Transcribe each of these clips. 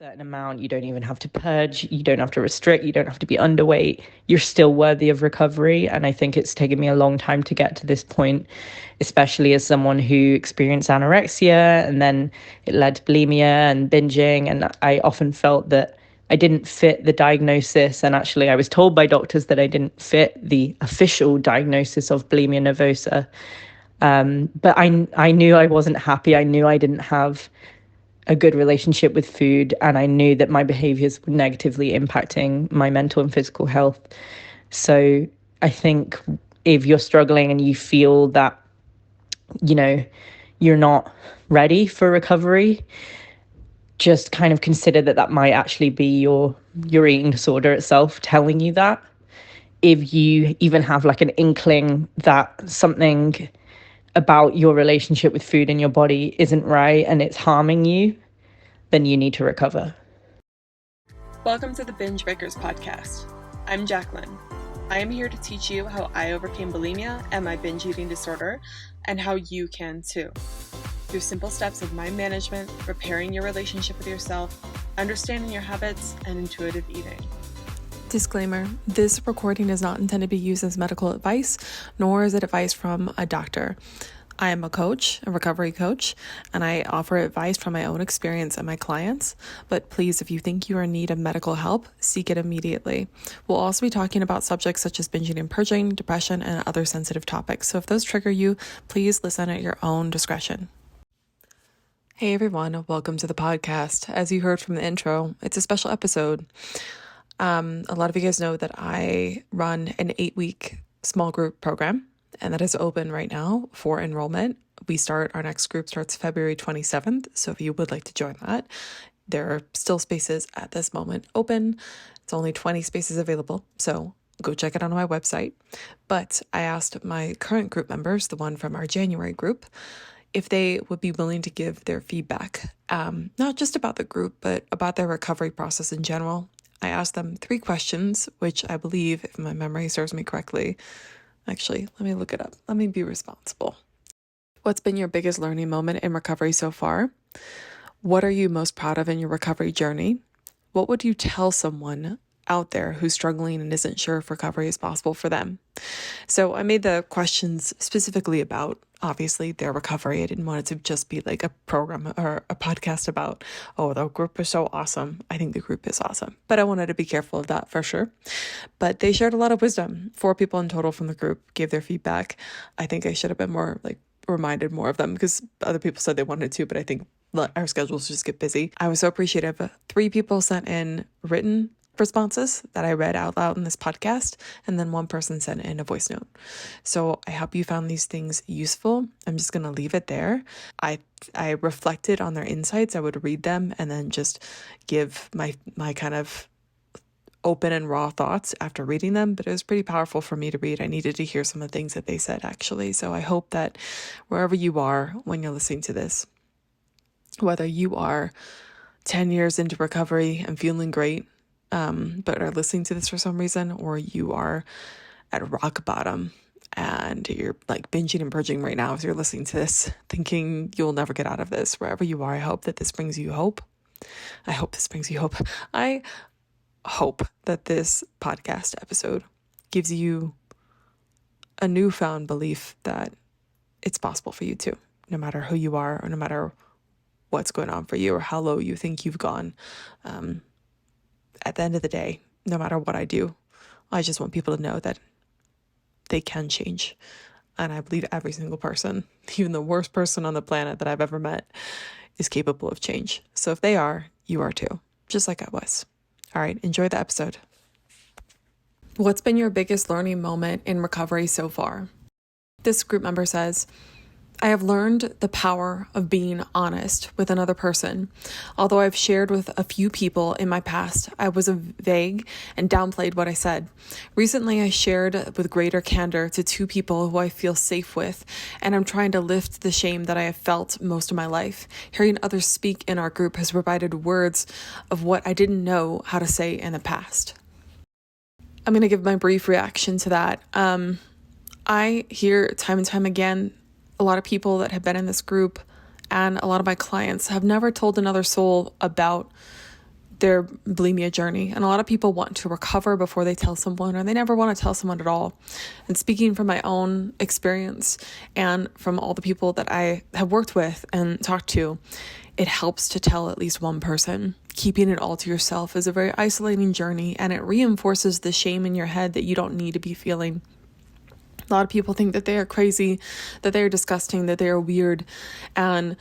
certain amount. You don't even have to purge. You don't have to restrict. You don't have to be underweight. You're still worthy of recovery. And I think it's taken me a long time to get to this point, especially as someone who experienced anorexia and then it led to bulimia and binging. And I often felt that I didn't fit the diagnosis. And actually, I was told by doctors that I didn't fit the official diagnosis of bulimia nervosa. But I knew I wasn't happy. I knew I didn't have a good relationship with food, and I knew that my behaviors were negatively impacting my mental and physical health. So I think if you're struggling and you feel that, you know, you're not ready for recovery, just kind of consider that that might actually be your eating disorder itself telling you that. If you even have like an inkling that something about your relationship with food and your body isn't right and it's harming you, then you need to recover. Welcome to the Binge Breakers podcast. I'm Jacqueline. I am here to teach you how I overcame bulimia and my binge eating disorder, and how you can too. Through simple steps of mind management, repairing your relationship with yourself, understanding your habits, and intuitive eating. Disclaimer, this recording is not intended to be used as medical advice, nor is it advice from a doctor. I am a coach, a recovery coach, and I offer advice from my own experience and my clients. But please, if you think you are in need of medical help, seek it immediately. We'll also be talking about subjects such as binging and purging, depression, and other sensitive topics. So if those trigger you, please listen at your own discretion. Hey everyone, welcome to the podcast. As you heard from the intro, it's a special episode. A lot of you guys know that I run an 8-week small group program, and that is open right now for enrollment. Our next group starts February 27th. So if you would like to join that, there are still spaces at this moment open. It's only 20 spaces available. So go check it out on my website. But I asked my current group members, the one from our January group, if they would be willing to give their feedback, not just about the group, but about their recovery process in general. I asked them 3 questions, which I believe, if my memory serves me correctly, actually, let me look it up. Let me be responsible. What's been your biggest learning moment in recovery so far? What are you most proud of in your recovery journey? What would you tell someone out there who's struggling and isn't sure if recovery is possible for them? So I made the questions specifically about, obviously, their recovery. I didn't want it to just be like a program or a podcast about, oh, the group is so awesome. I think the group is awesome. But I wanted to be careful of that for sure. But they shared a lot of wisdom. 4 people in total from the group gave their feedback. I think I should have been reminded more of them, because other people said they wanted to, but I think our schedules just get busy. I was so appreciative. 3 people sent in written responses that I read out loud in this podcast, and then 1 person sent in a voice note. So I hope you found these things useful. I'm just going to leave it there. I reflected on their insights. I would read them and then just give my kind of open and raw thoughts after reading them, but it was pretty powerful for me to read. I needed to hear some of the things that they said, actually. So I hope that wherever you are when you're listening to this, whether you are 10 years into recovery and feeling great, but are listening to this for some reason, or you are at rock bottom and you're like binging and purging right now as you're listening to this, thinking you'll never get out of this, wherever you are, I hope that this brings you hope. I hope this brings you hope. I hope that this podcast episode gives you a newfound belief that it's possible for you too, no matter who you are or no matter what's going on for you or how low you think you've gone. At the end of the day, no matter what I do, I just want people to know that they can change. And I believe every single person, even the worst person on the planet that I've ever met, is capable of change. So if they are, you are too, just like I was. All right, enjoy the episode. What's been your biggest learning moment in recovery so far? This group member says, I have learned the power of being honest with another person. Although I've shared with a few people in my past, I was vague and downplayed what I said. Recently, I shared with greater candor to 2 people who I feel safe with, and I'm trying to lift the shame that I have felt most of my life. Hearing others speak in our group has provided words of what I didn't know how to say in the past. I'm going to give my brief reaction to that. I hear time and time again, a lot of people that have been in this group and a lot of my clients have never told another soul about their bulimia journey. And a lot of people want to recover before they tell someone, or they never want to tell someone at all. And speaking from my own experience and from all the people that I have worked with and talked to, it helps to tell at least one person. Keeping it all to yourself is a very isolating journey, and it reinforces the shame in your head that you don't need to be feeling. A lot of people think that they are crazy, that they are disgusting, that they are weird, and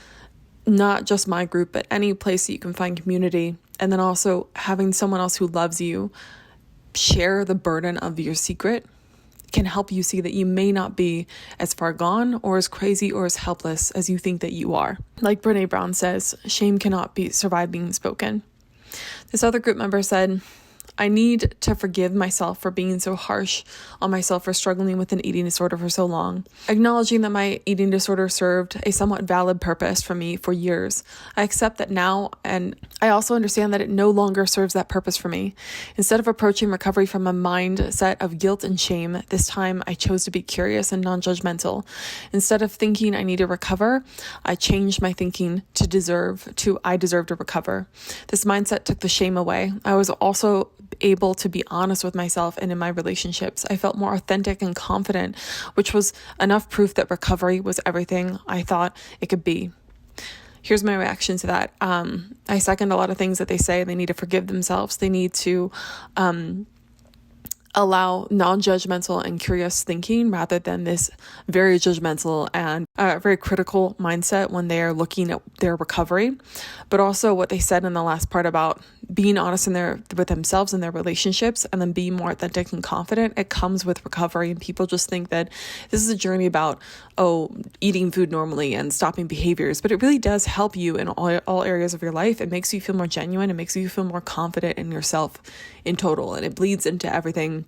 not just my group, but any place that you can find community. And then also having someone else who loves you share the burden of your secret can help you see that you may not be as far gone or as crazy or as helpless as you think that you are. Like Brene Brown says, shame cannot survive being spoken. This other group member said, I need to forgive myself for being so harsh on myself for struggling with an eating disorder for so long. Acknowledging that my eating disorder served a somewhat valid purpose for me for years. I accept that now, and I also understand that it no longer serves that purpose for me. Instead of approaching recovery from a mindset of guilt and shame, this time I chose to be curious and non-judgmental. Instead of thinking I need to recover, I changed my thinking to I deserve to recover. This mindset took the shame away. I was also able to be honest with myself and in my relationships. I felt more authentic and confident, which was enough proof that recovery was everything I thought it could be. Here's my reaction to that. I second a lot of things that they say. They need to forgive themselves. They need to allow non-judgmental and curious thinking rather than this very judgmental and very critical mindset when they are looking at their recovery. But also what they said in the last part about being honest with themselves and their relationships, and then being more authentic and confident, it comes with recovery. And people just think that this is a journey about, eating food normally and stopping behaviors, but it really does help you in all areas of your life. It makes you feel more genuine. It makes you feel more confident in yourself in total, and it bleeds into everything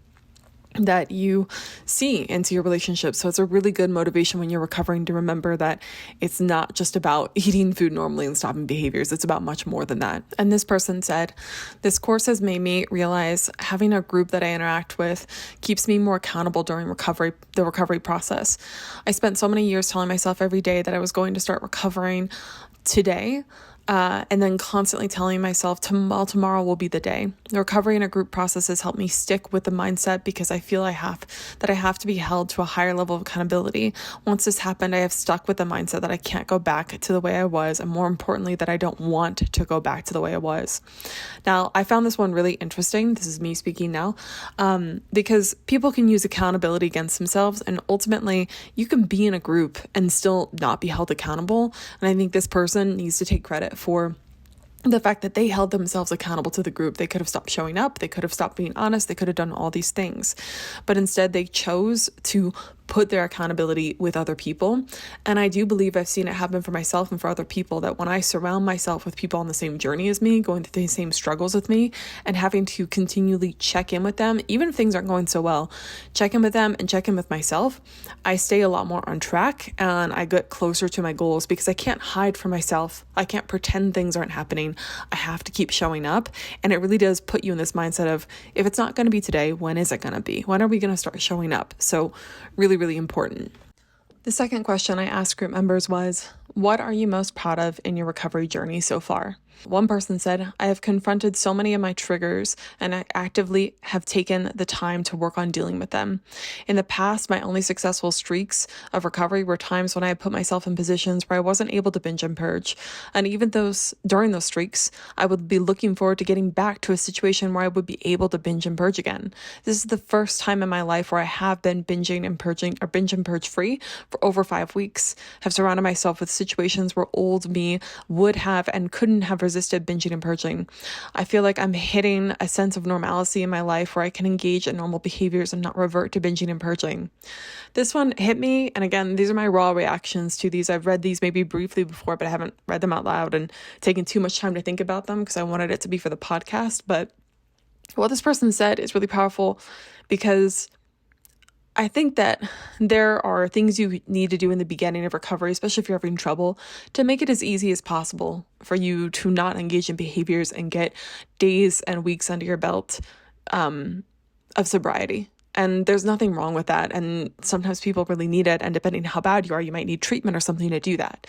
that you see into your relationship. So it's a really good motivation when you're recovering to remember that it's not just about eating food normally and stopping behaviors. It's about much more than that. And this person said, this course has made me realize having a group that I interact with keeps me more accountable during the recovery process. I spent so many years telling myself every day that I was going to start recovering today, and then constantly telling myself, tomorrow will be the day. The recovery in a group process has helped me stick with the mindset because I feel I have to be held to a higher level of accountability. Once this happened, I have stuck with the mindset that I can't go back to the way I was, and more importantly, that I don't want to go back to the way I was. Now, I found this one really interesting. This is me speaking now, because people can use accountability against themselves, and ultimately, you can be in a group and still not be held accountable. And I think this person needs to take credit for the fact that they held themselves accountable to the group. They could have stopped showing up. They could have stopped being honest. They could have done all these things. But instead, they chose to put their accountability with other people. And I do believe I've seen it happen for myself and for other people, that when I surround myself with people on the same journey as me, going through the same struggles with me, and having to continually check in with them, even if things aren't going so well, check in with them and check in with myself, I stay a lot more on track and I get closer to my goals, because I can't hide from myself. I can't pretend things aren't happening. I have to keep showing up. And it really does put you in this mindset of, if it's not going to be today, when is it going to be? When are we going to start showing up? So really, really important. The second question I asked group members was, what are you most proud of in your recovery journey so far? One person said, I have confronted so many of my triggers and I actively have taken the time to work on dealing with them. In the past, my only successful streaks of recovery were times when I had put myself in positions where I wasn't able to binge and purge. And even during those streaks, I would be looking forward to getting back to a situation where I would be able to binge and purge again. This is the first time in my life where I have been binging and purging, or binge and purge free, for over 5 weeks. Have surrounded myself with situations where old me would have and couldn't have resisted binging and purging. I feel like I'm hitting a sense of normalcy in my life where I can engage in normal behaviors and not revert to binging and purging. This one hit me, and again, these are my raw reactions to these. I've read these maybe briefly before, but I haven't read them out loud and taken too much time to think about them because I wanted it to be for the podcast. But what this person said is really powerful, because I think that there are things you need to do in the beginning of recovery, especially if you're having trouble, to make it as easy as possible for you to not engage in behaviors and get days and weeks under your belt of sobriety. And there's nothing wrong with that. And sometimes people really need it. And depending on how bad you are, you might need treatment or something to do that.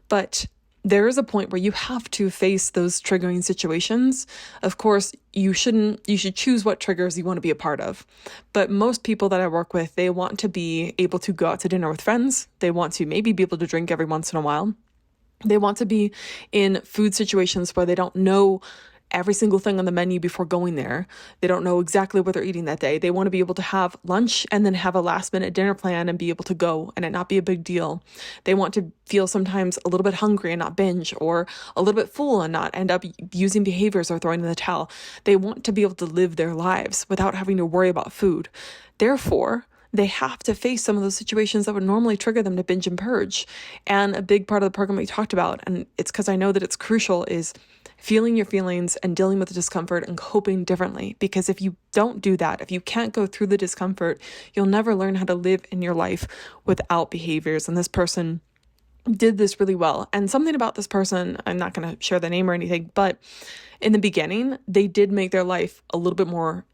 But there is a point where you have to face those triggering situations. Of course, you should choose what triggers you want to be a part of. But most people that I work with, they want to be able to go out to dinner with friends. They want to maybe be able to drink every once in a while. They want to be in food situations where they don't know every single thing on the menu before going there. They don't know exactly what they're eating that day. They want to be able to have lunch and then have a last minute dinner plan and be able to go and it not be a big deal. They want to feel sometimes a little bit hungry and not binge, or a little bit full and not end up using behaviors or throwing in the towel. They want to be able to live their lives without having to worry about food. Therefore, they have to face some of those situations that would normally trigger them to binge and purge. And a big part of the program we talked about, and it's because I know that it's crucial, is feeling your feelings and dealing with the discomfort and coping differently. Because if you don't do that, if you can't go through the discomfort, you'll never learn how to live in your life without behaviors. And this person did this really well. And something about this person, I'm not going to share the name or anything, but in the beginning, they did make their life a little bit more,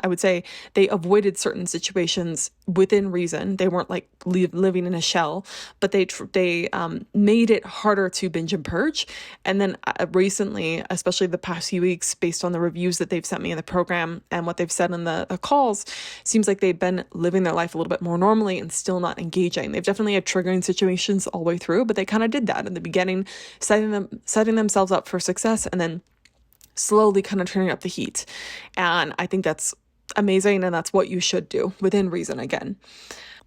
I would say they avoided certain situations within reason. They weren't like living in a shell, but they made it harder to binge and purge. And then recently, especially the past few weeks, based on the reviews that they've sent me in the program and what they've said in the calls, seems like they've been living their life a little bit more normally and still not engaging. They've definitely had triggering situations all the way through, but they kind of did that in the beginning, setting themselves up for success and then slowly kind of turning up the heat. And I think that's amazing. And that's what you should do within reason again.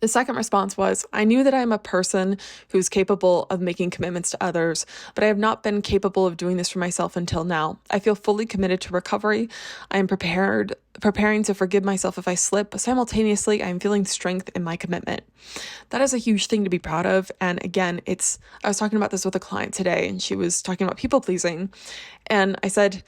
The second response was, I knew that I'm a person who's capable of making commitments to others, but I have not been capable of doing this for myself until now. I feel fully committed to recovery. I am preparing to forgive myself if I slip, but simultaneously, I am feeling strength in my commitment. That is a huge thing to be proud of. And again, I was talking about this with a client today, and she was talking about people pleasing. And I said,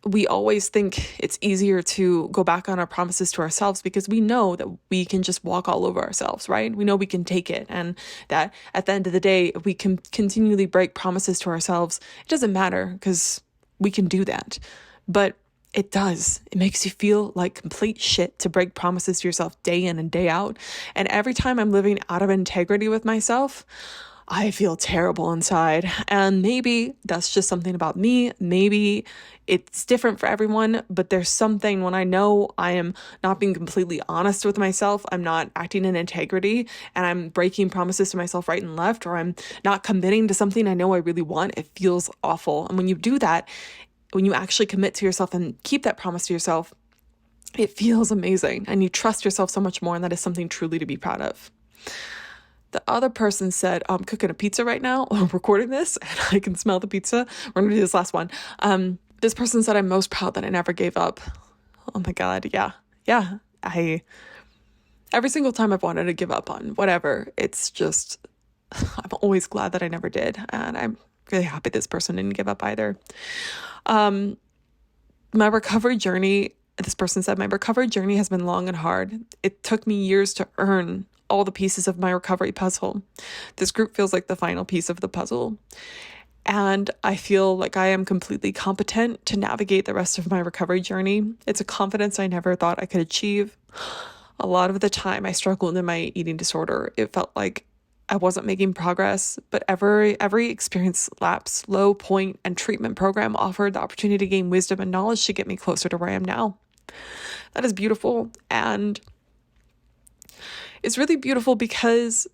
we always think it's easier to go back on our promises to ourselves because we know that we can just walk all over ourselves, right? We know we can take it. And that at the end of the day, if we can continually break promises to ourselves, it doesn't matter because we can do that. But it does. It makes you feel like complete shit to break promises to yourself day in and day out. And every time I'm living out of integrity with myself, I feel terrible inside. And maybe that's just something about me. Maybe it's different for everyone, but there's something when I know I am not being completely honest with myself, I'm not acting in integrity, and I'm breaking promises to myself right and left, or I'm not committing to something I know I really want, it feels awful. And when you do that, when you actually commit to yourself and keep that promise to yourself, it feels amazing. And you trust yourself so much more, and that is something truly to be proud of. The other person said, I'm cooking a pizza right now. I'm recording this and I can smell the pizza. We're going to do this last one. This person said, I'm most proud that I never gave up. Oh my God. Yeah. Every single time I've wanted to give up on whatever, it's just, I'm always glad that I never did. And I'm really happy this person didn't give up either. My recovery journey, this person said, my recovery journey has been long and hard. It took me years to earn all the pieces of my recovery puzzle. This group feels like the final piece of the puzzle. And I feel like I am completely competent to navigate the rest of my recovery journey. It's a confidence I never thought I could achieve. A lot of the time I struggled in my eating disorder. It felt like I wasn't making progress, but every experience, lapse, low point, and treatment program offered the opportunity to gain wisdom and knowledge to get me closer to where I am now. That is beautiful. And it's really beautiful because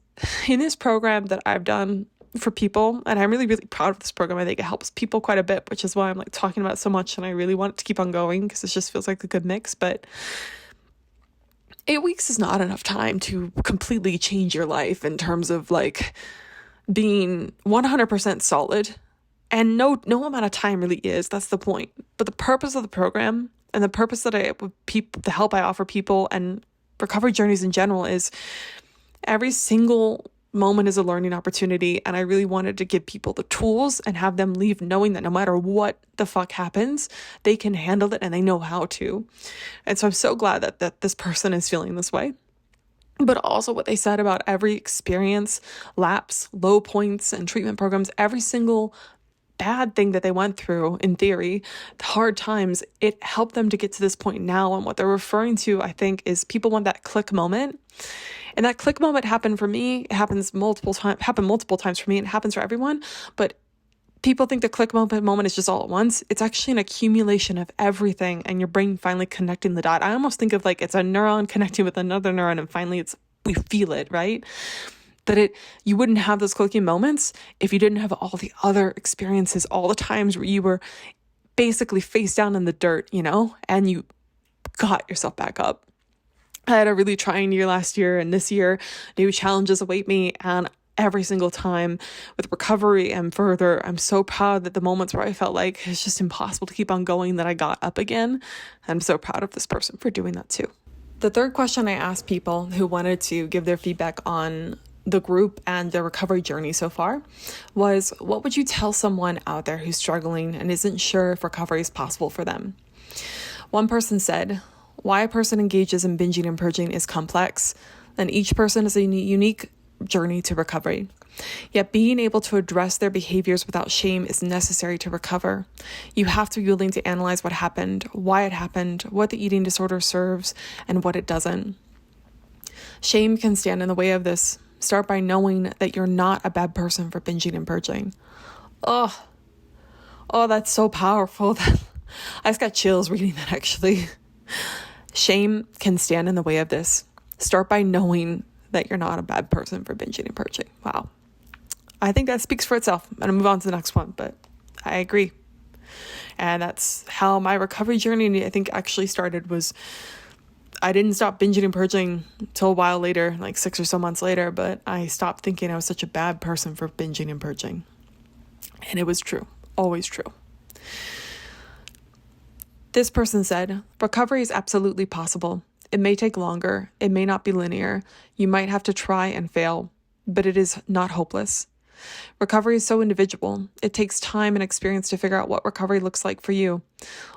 in this program that I've done for people, and I'm really, really proud of this program. I think it helps people quite a bit, which is why I'm like talking about it so much, and I really want it to keep on going because it just feels like a good mix. But 8 weeks is not enough time to completely change your life in terms of like being 100% solid. And no amount of time really is. That's the point. But the purpose of the program and the purpose that the help I offer people and recovery journeys in general is every single moment is a learning opportunity. And I really wanted to give people the tools and have them leave knowing that no matter what the fuck happens, they can handle it and they know how to. And so I'm so glad that this person is feeling this way. But also what they said about every experience, lapse, low points, and treatment programs, every single bad thing that they went through, in theory, the hard times, it helped them to get to this point now. And what they're referring to, I think, is people want that click moment. And that click moment happened for me. It happened multiple times for me. It happens for everyone. But people think the click moment is just all at once. It's actually an accumulation of everything and your brain finally connecting the dot. I almost think of like it's a neuron connecting with another neuron and finally we feel it, right? That you wouldn't have those clicking moments if you didn't have all the other experiences, all the times where you were basically face down in the dirt, and you got yourself back up. I had a really trying year last year, and this year new challenges await me, and every single time with recovery and further, I'm so proud that the moments where I felt like it's just impossible to keep on going, that I got up again. I'm so proud of this person for doing that too. The third question I asked people who wanted to give their feedback on the group and their recovery journey so far was, what would you tell someone out there who's struggling and isn't sure if recovery is possible for them? One person said, why a person engages in binging and purging is complex, and each person has a unique journey to recovery. Yet being able to address their behaviors without shame is necessary to recover. You have to be willing to analyze what happened, why it happened, what the eating disorder serves, and what it doesn't. Shame can stand in the way of this. Start by knowing that you're not a bad person for binging and purging. Oh, that's so powerful. I just got chills reading that, actually. Shame can stand in the way of this. Start by knowing that you're not a bad person for binging and purging. Wow. I think that speaks for itself. I'm going to move on to the next one, but I agree. And that's how my recovery journey, I think, actually started. Was I didn't stop binging and purging until a while later, like 6 or so months later, but I stopped thinking I was such a bad person for binging and purging. And it was true. Always true. This person said, recovery is absolutely possible. It may take longer. It may not be linear. You might have to try and fail, but it is not hopeless. Recovery is so individual. It takes time and experience to figure out what recovery looks like for you.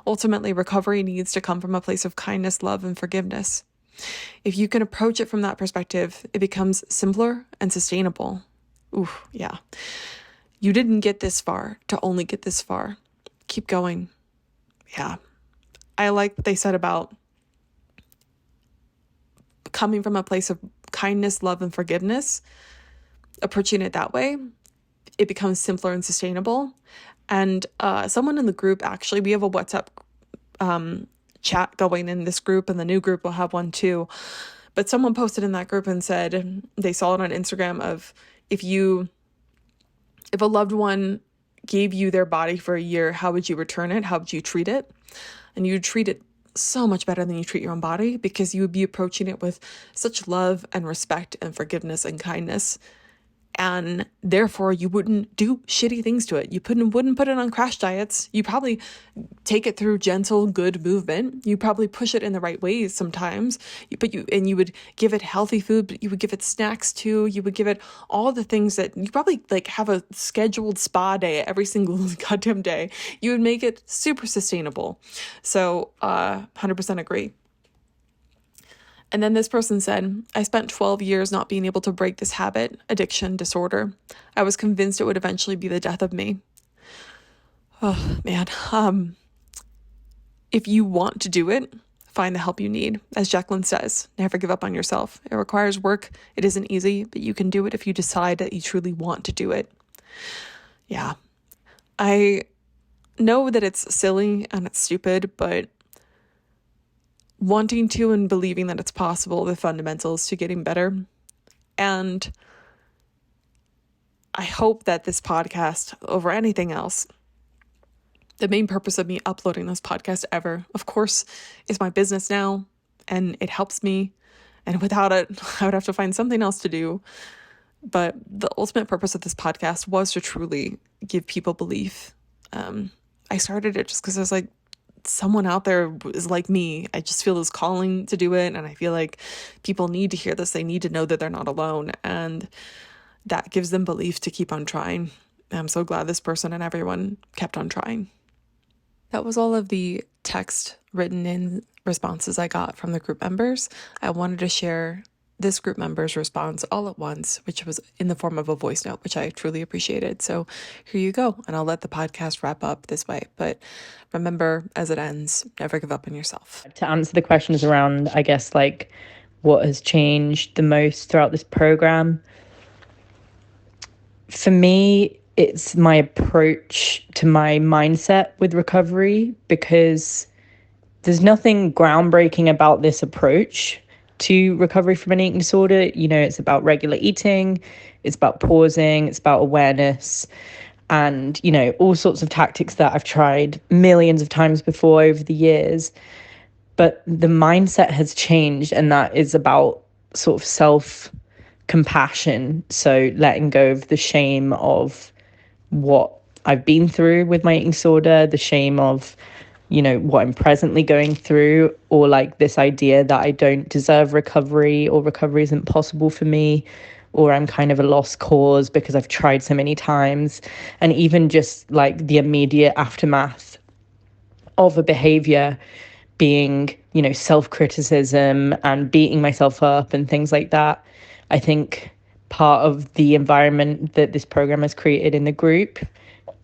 Ultimately, recovery needs to come from a place of kindness, love, and forgiveness. If you can approach it from that perspective, it becomes simpler and sustainable. Ooh, yeah. You didn't get this far to only get this far. Keep going. Yeah. I like what they said about coming from a place of kindness, love, and forgiveness. Approaching it that way, it becomes simpler and sustainable. And someone in the group, actually, we have a WhatsApp chat going in this group, and the new group will have one too. But someone posted in that group and said they saw it on Instagram of if a loved one gave you their body for a year, how would you return it? How would you treat it? And you'd treat it so much better than you treat your own body, because you would be approaching it with such love and respect and forgiveness and kindness. And therefore, you wouldn't do shitty things to it. You wouldn't put it on crash diets. You probably take it through gentle, good movement. You probably push it in the right ways sometimes. You would give it healthy food, but you would give it snacks too. You would give it all the things that you probably have a scheduled spa day every single goddamn day. You would make it super sustainable. So 100% agree. And then this person said, I spent 12 years not being able to break this habit, addiction, disorder. I was convinced it would eventually be the death of me. Oh, man. If you want to do it, find the help you need. As Jacqueline says, never give up on yourself. It requires work. It isn't easy, but you can do it if you decide that you truly want to do it. Yeah. I know that it's silly and it's stupid, but wanting to and believing that it's possible, the fundamentals to getting better. And I hope that this podcast, over anything else, the main purpose of me uploading this podcast ever, of course, is my business now, and it helps me. And without it, I would have to find something else to do. But the ultimate purpose of this podcast was to truly give people belief. I started it just because I was like, someone out there is like me. I just feel this calling to do it. And I feel like people need to hear this. They need to know that they're not alone. And that gives them belief to keep on trying. And I'm so glad this person and everyone kept on trying. That was all of the text written in responses I got from the group members. I wanted to share this group member's response all at once, which was in the form of a voice note, which I truly appreciated. So here you go. And I'll let the podcast wrap up this way. But remember, as it ends, never give up on yourself. To answer the questions around, I guess, like what has changed the most throughout this program, for me, it's my approach to my mindset with recovery, because there's nothing groundbreaking about this approach to recovery from an eating disorder. It's about regular eating, it's about pausing, it's about awareness, and, all sorts of tactics that I've tried millions of times before over the years. But the mindset has changed, and that is about sort of self-compassion. So letting go of the shame of what I've been through with my eating disorder, the shame of, what I'm presently going through, or like this idea that I don't deserve recovery, or recovery isn't possible for me, or I'm kind of a lost cause because I've tried so many times. And even just like the immediate aftermath of a behavior being, self-criticism and beating myself up and things like that. I think part of the environment that this program has created in the group,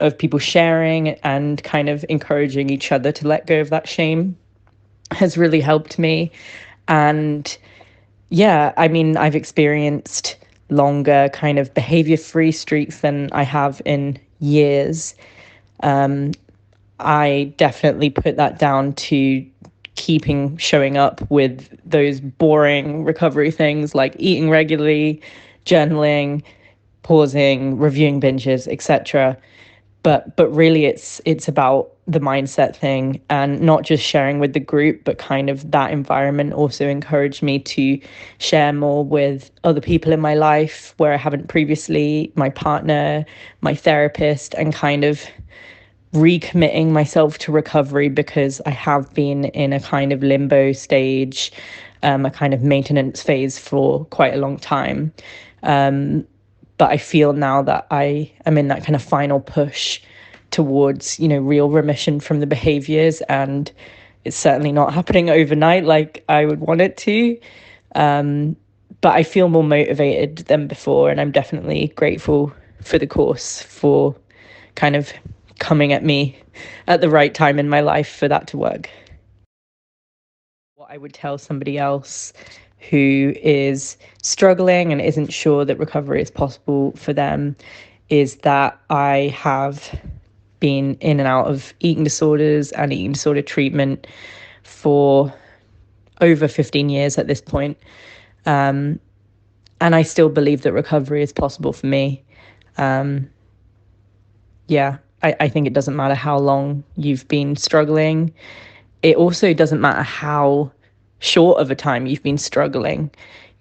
of people sharing and kind of encouraging each other to let go of that shame, has really helped me. And yeah, I mean, I've experienced longer kind of behavior-free streaks than I have in years. I definitely put that down to showing up with those boring recovery things like eating regularly, journaling, pausing, reviewing binges, etc. But really it's about the mindset thing, and not just sharing with the group, but kind of that environment also encouraged me to share more with other people in my life where I haven't previously, my partner, my therapist, and kind of recommitting myself to recovery, because I have been in a kind of limbo stage, a kind of maintenance phase for quite a long time. But I feel now that I am in that kind of final push towards, real remission from the behaviors. And it's certainly not happening overnight like I would want it to. But I feel more motivated than before. And I'm definitely grateful for the course, for kind of coming at me at the right time in my life for that to work. What I would tell somebody else who is struggling and isn't sure that recovery is possible for them is that I have been in and out of eating disorders and eating disorder treatment for over 15 years at this point. And I still believe that recovery is possible for me. I think it doesn't matter how long you've been struggling. It also doesn't matter how short of a time you've been struggling.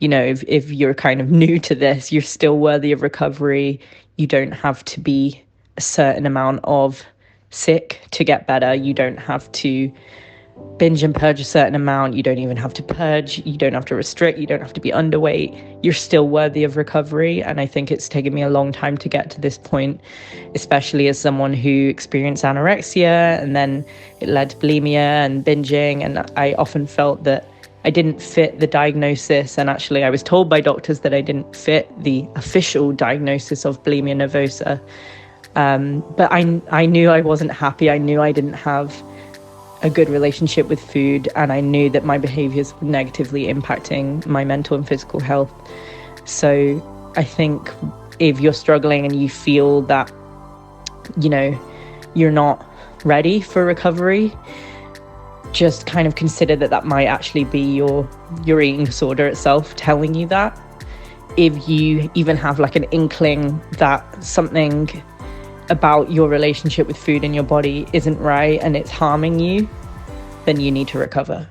If you're kind of new to this, you're still worthy of recovery. You don't have to be a certain amount of sick to get better. You don't have to binge and purge a certain amount. You don't even have to purge. You don't have to restrict. You don't have to be underweight. You're still worthy of recovery. And I think it's taken me a long time to get to this point, especially as someone who experienced anorexia and then it led to bulimia and binging. And I often felt that I didn't fit the diagnosis. And actually I was told by doctors that I didn't fit the official diagnosis of bulimia nervosa. But I knew I wasn't happy. I knew I didn't have a good relationship with food, and I knew that my behaviors were negatively impacting my mental and physical health. So I think if you're struggling and you feel that, you're not ready for recovery, just kind of consider that might actually be your eating disorder itself telling you that. If you even have like an inkling that something about your relationship with food and your body isn't right and it's harming you, then you need to recover.